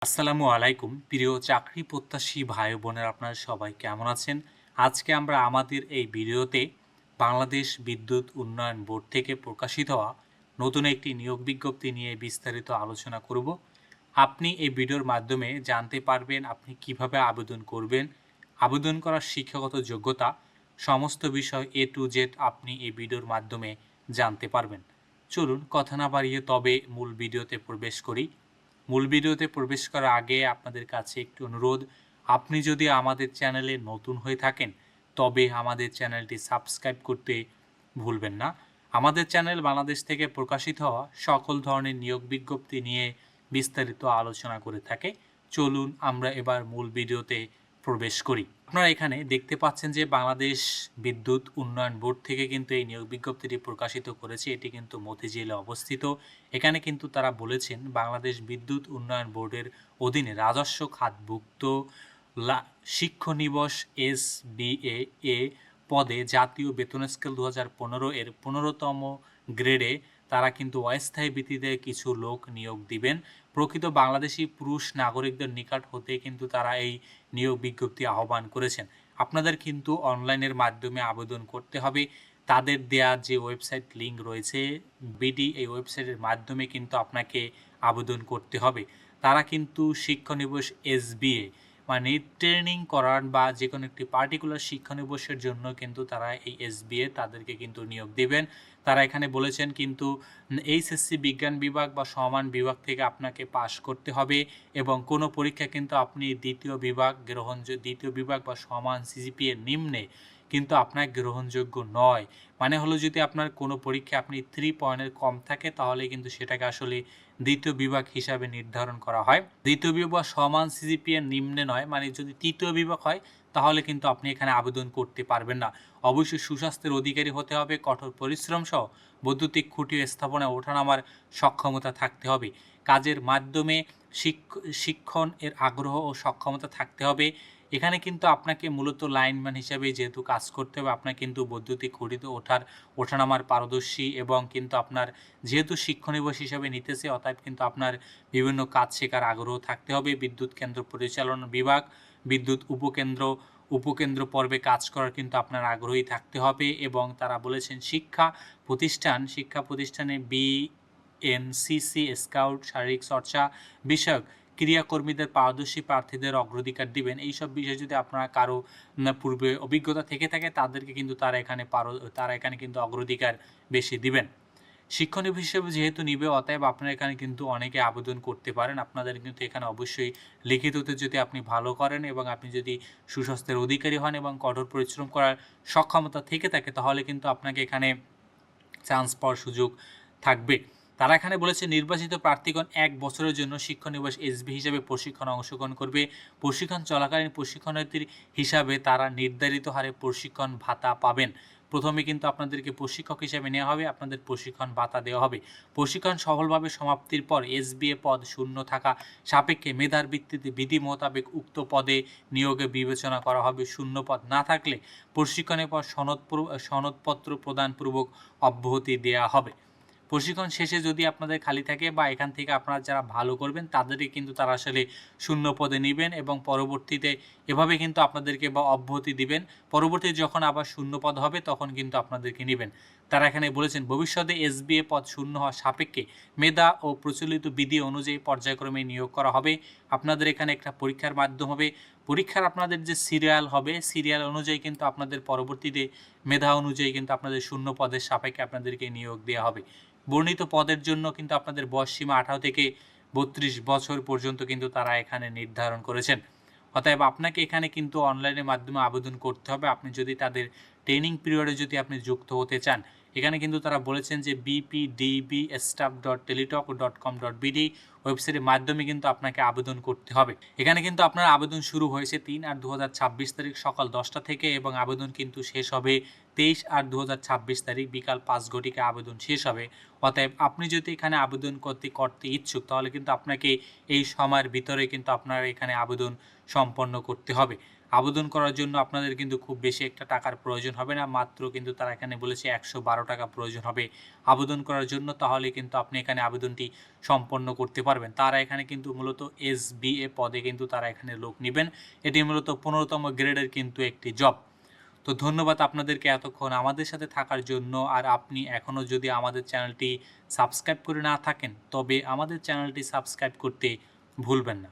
আসসালামু আলাইকুম প্রিয় চাকরি প্রত্যাশী ভাই বোনেরা আপনারা সবাই কেমন আছেন? আজকে আমরা আমাদের এই ভিডিওতে বাংলাদেশ বিদ্যুৎ উন্নয়ন বোর্ড থেকে প্রকাশিত হওয়া নতুন একটি নিয়োগ বিজ্ঞপ্তি নিয়ে বিস্তারিত আলোচনা করব। আপনি এই ভিডিওর মাধ্যমে জানতে পারবেন আপনি কিভাবে আবেদন করবেন, আবেদন করার শিক্ষাগত যোগ্যতা, সমস্ত বিষয় A to Z আপনি এই ভিডিওর মাধ্যমে জানতে পারবেন। চলুন কথা না বাড়িয়ে তবে মূল ভিডিওতে প্রবেশ করি। মূল ভিডিওতে প্রবেশ করার আগে আপনাদের কাছে একটি অনুরোধ, আপনি যদি আমাদের চ্যানেলে নতুন হয়ে থাকেন তবে আমাদের চ্যানেলটি সাবস্ক্রাইব করতে ভুলবেন না। আমাদের চ্যানেল বাংলাদেশ থেকে প্রকাশিত হওয়া সকল ধরনের নিয়োগ বিজ্ঞপ্তি নিয়ে বিস্তারিত আলোচনা করে থাকে। চলুন আমরা এবার মূল ভিডিওতে প্রবেশ করি। আপনারা এখানে দেখতে পাচ্ছেন যে বাংলাদেশ বিদ্যুৎ উন্নয়ন বোর্ড থেকে কিন্তু এই নিয়োগ বিজ্ঞপ্তিটি প্রকাশিত করেছে। এটি কিন্তু মতিঝিলে অবস্থিত। এখানে কিন্তু তারা বলেছেন বাংলাদেশ বিদ্যুৎ উন্নয়ন বোর্ডের অধীনে রাজস্ব খাতভুক্ত শিক্ষানিবস SBA এ পদে জাতীয় বেতন স্কেল 2015 এর 15তম গ্রেডে তারা কিন্তু অস্থায়ী ভিত্তিতে কিছু লোক নিয়োগ দিবেন। প্রকৃত বাংলাদেশি পুরুষ নাগরিকদের নিকট হতে কিন্তু তারা এই নিয়োগ বিজ্ঞপ্তি আহ্বান করেছেন। আপনাদের কিন্তু অনলাইনের মাধ্যমে আবেদন করতে হবে। তাদের দেয়া যে ওয়েবসাইট লিঙ্ক রয়েছে বিডি, এই ওয়েবসাইটের মাধ্যমে কিন্তু আপনাকে আবেদন করতে হবে। তারা কিন্তু শিক্ষানিবস SBA মানে ট্রেনিং করার বা যে কোনো একটি পার্টিকুলার শিক্ষানিবসের জন্য কিন্তু তারা এই SBA তাদেরকে কিন্তু নিয়োগ দেবেন। তারা এখানে বলেছেন কিন্তু এইচএসসি বিজ্ঞান বিভাগ বা সমান বিভাগ থেকে আপনাকে পাশ করতে হবে এবং কোনো পরীক্ষা কিন্তু আপনি দ্বিতীয় বিভাগ বা সমান সিজিপিএ নিম্নে কিন্তু আপনার গ্রহণযোগ্য নয়। মানে হলো যদি আপনার কোনো পরীক্ষা আপনি 3 পয়েন্টের কম থাকে তাহলে কিন্তু সেটাকে আসলে দ্বিতীয় বিভাগ হিসাবে নির্ধারণ করা হয়। দ্বিতীয় বিভাগ সমান সিজিপিএ নিম্নে নয়, মানে যদি তৃতীয় বিভাগ হয় তাহলে কিন্তু আপনি এখানে আবেদন করতে পারবেন না। অবশ্যই সুস্বাস্থ্যের অধিকারী হতে হবে, কঠোর পরিশ্রম সহ বৈদ্যুতিক খুঁটি স্থাপনায় ওঠানামার সক্ষমতা থাকতে হবে। কাজের মাধ্যমে শিক্ষণ এর আগ্রহ ও সক্ষমতা থাকতে হবে। এখানে কিন্তু আপনাকে মূলত লাইনম্যান হিসাবে যেহেতু কাজ করতে হবে, আপনার কিন্তু বৈদ্যুতিক খুঁটিতে ওঠানামার পারদর্শী এবং কিন্তু আপনার যেহেতু শিক্ষানিবাস হিসাবে নিতেছে অতএব কিন্তু আপনার বিভিন্ন কাজ শেখার আগ্রহ থাকতে হবে। বিদ্যুৎ কেন্দ্র পরিচালনা বিভাগ, বিদ্যুৎ উপকেন্দ্র পর্বে কাজ করার কিন্তু আপনার আগ্রহী থাকতে হবে এবং তারা বলেছেন শিক্ষা প্রতিষ্ঠানে BNCC স্কাউট শারীরিক চর্চা বিষয়ক ক্রিয়াকর্মীদের পারদর্শী প্রার্থীদের অগ্রাধিকার দিবেন। এইসব বিষয়ে যদি আপনার কারো পূর্বে অভিজ্ঞতা থেকে থাকে তাদেরকে কিন্তু তারা এখানে কিন্তু অগ্রাধিকার বেশি দিবেন। শিক্ষণীয় হিসেবে যেহেতু নিবে অতএব আপনারা এখানে কিন্তু অনেকে আবেদন করতে পারেন। আপনাদের কিন্তু এখানে অবশ্যই লিখিততে যদি আপনি ভালো করেন এবং আপনি যদি সুস্বাস্থ্যের অধিকারী হন এবং কঠোর পরিশ্রম করার সক্ষমতা থেকে থাকে তাহলে কিন্তু আপনাকে এখানে চান্স পাওয়ার সুযোগ থাকবে। তারা এখানে বলেছে নির্বাচিত প্রার্থীগণ 1 বছরের জন্য শিক্ষানিবাস SB হিসাবে প্রশিক্ষণে অংশগ্রহণ করবে। প্রশিক্ষণ চলাকালীন প্রশিক্ষণার্থীর হিসাবে তারা নির্ধারিত হারে প্রশিক্ষণ ভাতা পাবেন। প্রথমে কিন্তু আপনাদেরকে প্রশিক্ষক হিসেবে নেওয়া হবে, আপনাদের প্রশিক্ষণ ভাতা দেওয়া হবে। প্রশিক্ষণ সফলভাবে সমাপ্তির পর SBA পদ শূন্য থাকা সাপেক্ষে মেধার ভিত্তিতে বিধি মোতাবেক উক্ত পদে নিয়োগে বিবেচনা করা হবে। শূন্য পদ না থাকলে প্রশিক্ষণের পর সনদপত্র প্রদানপূর্বক অব্যাহতি দেওয়া হবে। প্রশিক্ষণ শেষে যদি আপনাদের খালি থাকে বা এখান থেকে আপনারা যারা ভালো করবেন তাদেরকে কিন্তু তারা আসলে শূন্য পদে নেবেন এবং পরবর্তীতে এভাবে কিন্তু আপনাদেরকে বা অব্যাহতি দিবেন। পরবর্তীতে যখন আবার শূন্য পদ হবে তখন কিন্তু আপনাদেরকে নেবেন। তারা এখানে বলেছেন ভবিষ্যতে SBA পদ শূন্য হওয়া সাপেক্ষে মেধা ও প্রচলিত বিধি অনুযায়ী পর্যায়ক্রমে নিয়োগ করা হবে। আপনাদের এখানে একটা পরীক্ষার মাধ্যম হবে। পরীক্ষার আপনাদের যে সিরিয়াল হবে সিরিয়াল অনুযায়ী কিন্তু আপনাদের পরবর্তীতে মেধা অনুযায়ী কিন্তু আপনাদের শূন্য পদের সাপেক্ষে আপনাদেরকে নিয়োগ দেওয়া হবে। বর্ণিত পদের জন্য কিন্তু আপনাদের বয়স সীমা 18 থেকে 32 বছর পর্যন্ত কিন্তু তারা এখানে নির্ধারণ করেছেন। অতএব আপনাকে এখানে কিন্তু অনলাইনের মাধ্যমে আবেদন করতে হবে আপনি যদি তাদের ট্রেনিং পিরিয়ডে যদি আপনি যুক্ত হতে চান। এখানে কিন্তু তারা বলেছেন যে bpdbstaff.teletalk.com.bd ওয়েবসাইটের মাধ্যমে কিন্তু আপনাকে আবেদন করতে হবে। এখানে কিন্তু আপনার আবেদন শুরু হয়েছে 3/8/2026 তারিখ সকাল 10টা থেকে এবং আবেদন কিন্তু শেষ হবে 23/8/2026 তারিখ বিকাল 5 ঘটিকায় আবেদন শেষ হবে। অতএব আপনি যদি এখানে আবেদন করতে ইচ্ছুক তাহলে কিন্তু আপনাকে এই সময়ের ভিতরে কিন্তু আপনার এখানে আবেদন সম্পন্ন করতে হবে। আবেদন করার জন্য আপনাদের কিন্তু খুব বেশি একটা টাকার প্রয়োজন হবে না, মাত্র কিন্তু তারা এখানে বলেছে 112 টাকা প্রয়োজন হবে আবেদন করার জন্য। তাহলে কিন্তু আপনি এখানে আবেদনটি সম্পন্ন করতে পারবেন। তারা এখানে কিন্তু মূলত SBA পদে কিন্তু তারা এখানে লোক নেবেন। এটি মূলত 15তম গ্রেডের কিন্তু একটি জব। তো ধন্যবাদ আপনাদেরকে এতক্ষণ আমাদের সাথে থাকার জন্য। আর আপনি এখনও যদি আমাদের চ্যানেলটি সাবস্ক্রাইব করে না থাকেন, তবে আমাদের চ্যানেলটি সাবস্ক্রাইব করতে ভুলবেন না।